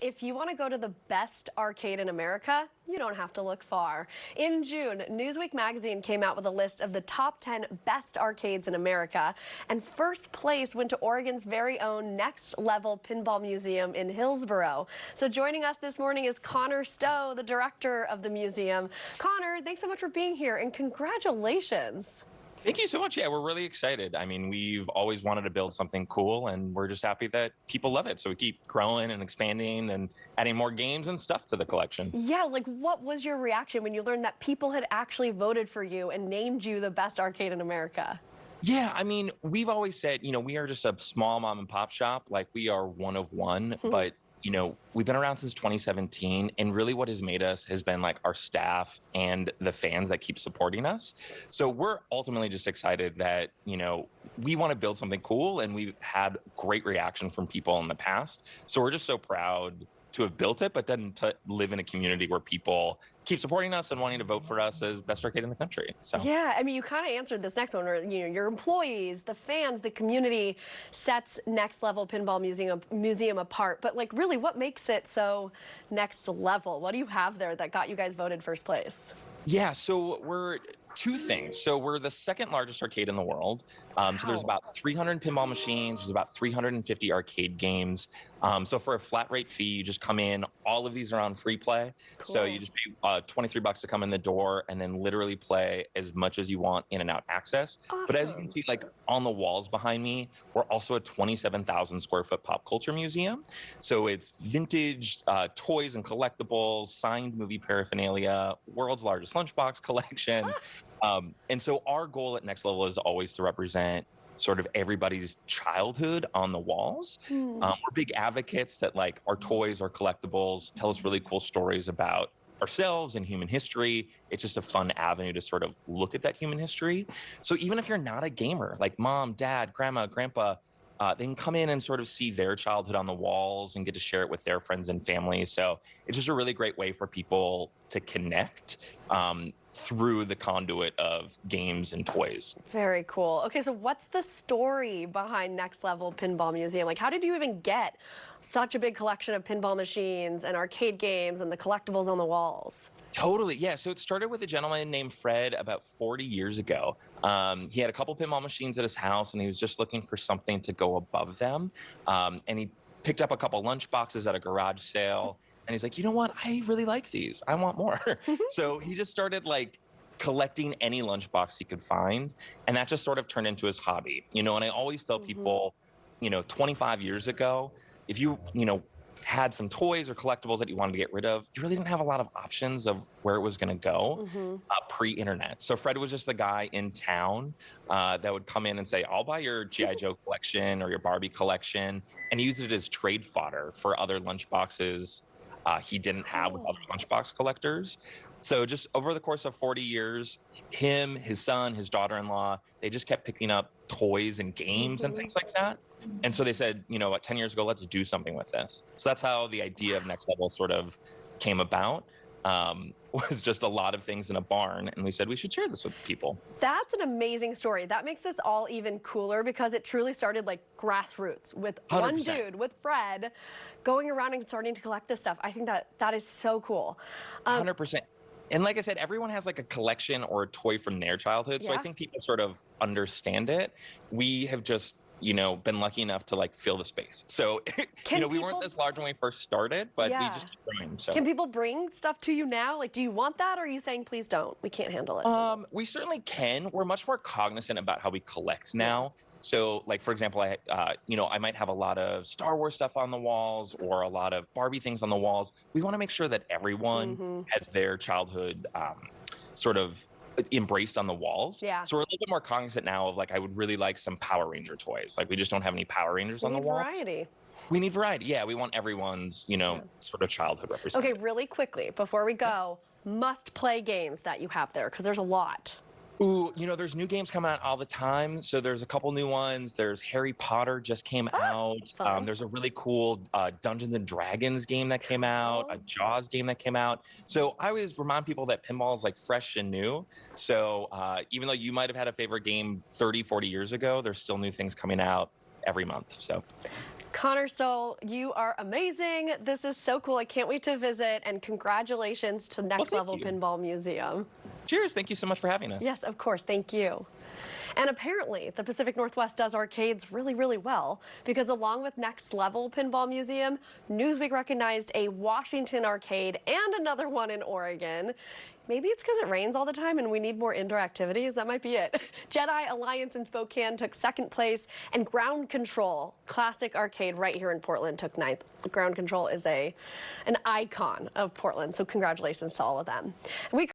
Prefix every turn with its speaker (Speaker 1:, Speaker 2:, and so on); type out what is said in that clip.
Speaker 1: if you want to go to the best arcade in America, you don't have to look far. In June, Newsweek magazine came out with a list of the top 10 best arcades in America, and first place went to Oregon's very own Next Level Pinball Museum in Hillsboro. So joining us this morning is Connor Stowe, the director of the museum. Connor, thanks so much for being here, and congratulations.
Speaker 2: Thank you so much. Yeah, we're really excited. I mean, we've always wanted to build something cool, and we're just happy that people love it. So we keep growing and expanding and adding more games and stuff to the collection.
Speaker 1: Yeah, like what was your reaction when you learned that people had actually voted for you and named you the best arcade in America?
Speaker 2: Yeah, I mean, we've always said, we are just a small mom and pop shop. Like, we are one of one, but we've been around since 2017, and really what has made us has been like our staff and the fans that keep supporting us. So we're ultimately just excited that, we want to build something cool, and we've had great reaction from people in the past. So we're just so proud to have built it, but then to live in a community where people keep supporting us and wanting to vote for us as best arcade in the country. So
Speaker 1: yeah, I mean, you kind of answered this next one, where your employees, the fans, the community sets Next Level Pinball Museum apart. But like, really, what makes it so next level? What do you have there that got you guys voted first place?
Speaker 2: Yeah, so we're two things. So we're the second largest arcade in the world. So there's about 300 pinball machines. There's about 350 arcade games. So for a flat rate fee, you just come in. All of these are on free play.
Speaker 1: Cool.
Speaker 2: So you just pay 23 bucks to come in the door, and then literally play as much as you want in and out access.
Speaker 1: Awesome.
Speaker 2: But as you can see, like on the walls behind me, we're also a 27,000 square foot pop culture museum. So it's vintage toys and collectibles, signed movie paraphernalia, world's largest lunchbox collection. And so our goal at Next Level is always to represent sort of everybody's childhood on the walls. We're big advocates that like our toys, our collectibles tell us really cool stories about ourselves and human history. It's just a fun avenue to sort of look at that human history. So even if you're not a gamer, like mom, dad, grandma, grandpa, they can come in and sort of see their childhood on the walls and get to share it with their friends and family. So it's just a really great way for people to connect through the conduit of games and toys.
Speaker 1: Very cool. Okay, so what's the story behind Next Level Pinball Museum? Like, how did you even get such a big collection of pinball machines and arcade games and the collectibles on the walls?
Speaker 2: Totally. Yeah. So it started with a gentleman named Fred about 40 years ago. He had a couple pinball machines at his house, and he was just looking for something to go above them. And he picked up a couple lunch boxes at a garage sale. And he's like, you know what? I really like these. I want more. So he just started like collecting any lunchbox he could find. And that just sort of turned into his hobby. And I always tell people, 25 years ago, if you had some toys or collectibles that you wanted to get rid of, you really didn't have a lot of options of where it was going to go pre-internet. So Fred was just the guy in town that would come in and say, I'll buy your G.I. Joe collection or your Barbie collection, and use it as trade fodder for other lunchboxes he didn't have with other lunchbox collectors. So just over the course of 40 years, him, his son, his daughter-in-law, they just kept picking up toys and games and things like that. And so they said, 10 years ago, let's do something with this. So that's how the idea of Next Level sort of came about. Was just a lot of things in a barn, and we said we should share this with people.
Speaker 1: That's an amazing story. That makes this all even cooler, because it truly started like grassroots with
Speaker 2: 100%.
Speaker 1: One dude, with Fred, going around and starting to collect this stuff. I think that is so cool.
Speaker 2: 100%. And like I said, everyone has like a collection or a toy from their childhood. So I think people sort of understand it. We have just been lucky enough to like fill the space. So, we weren't this large when we first started, but we just keep growing. So
Speaker 1: can people bring stuff to you now? Like, do you want that, or are you saying, please don't, we can't handle it?
Speaker 2: We certainly can. We're much more cognizant about how we collect now. So like, for example, I might have a lot of Star Wars stuff on the walls or a lot of Barbie things on the walls. We want to make sure that everyone has their childhood sort of embraced on the walls.
Speaker 1: Yeah.
Speaker 2: So we're a little bit more cognizant now of like, I would really like some Power Ranger toys. Like, we just don't have any Power Rangers on the walls.
Speaker 1: Variety.
Speaker 2: We need variety. Yeah, we want everyone's, sort of childhood represented.
Speaker 1: Okay, really quickly, before we go, must play games that you have there, because there's a lot.
Speaker 2: Ooh, there's new games coming out all the time. So there's a couple new ones. There's Harry Potter just came out. There's a really cool Dungeons and Dragons game that came out, a Jaws game that came out. So I always remind people that pinball is like fresh and new. So even though you might have had a favorite game 30, 40 years ago, there's still new things coming out every month. So
Speaker 1: Connor Stowe, you are amazing. This is so cool. I can't wait to visit, and congratulations to Next Level
Speaker 2: you.
Speaker 1: Pinball Museum.
Speaker 2: Cheers. Thank you so much for having us.
Speaker 1: Yes, of course. Thank you. And apparently, the Pacific Northwest does arcades really, really well, because along with Next Level Pinball Museum, Newsweek recognized a Washington arcade and another one in Oregon. Maybe it's because it rains all the time and we need more indoor activities. That might be it. Jedi Alliance in Spokane took second place, and Ground Control, classic arcade right here in Portland, took ninth. Ground Control is an icon of Portland, so congratulations to all of them. And we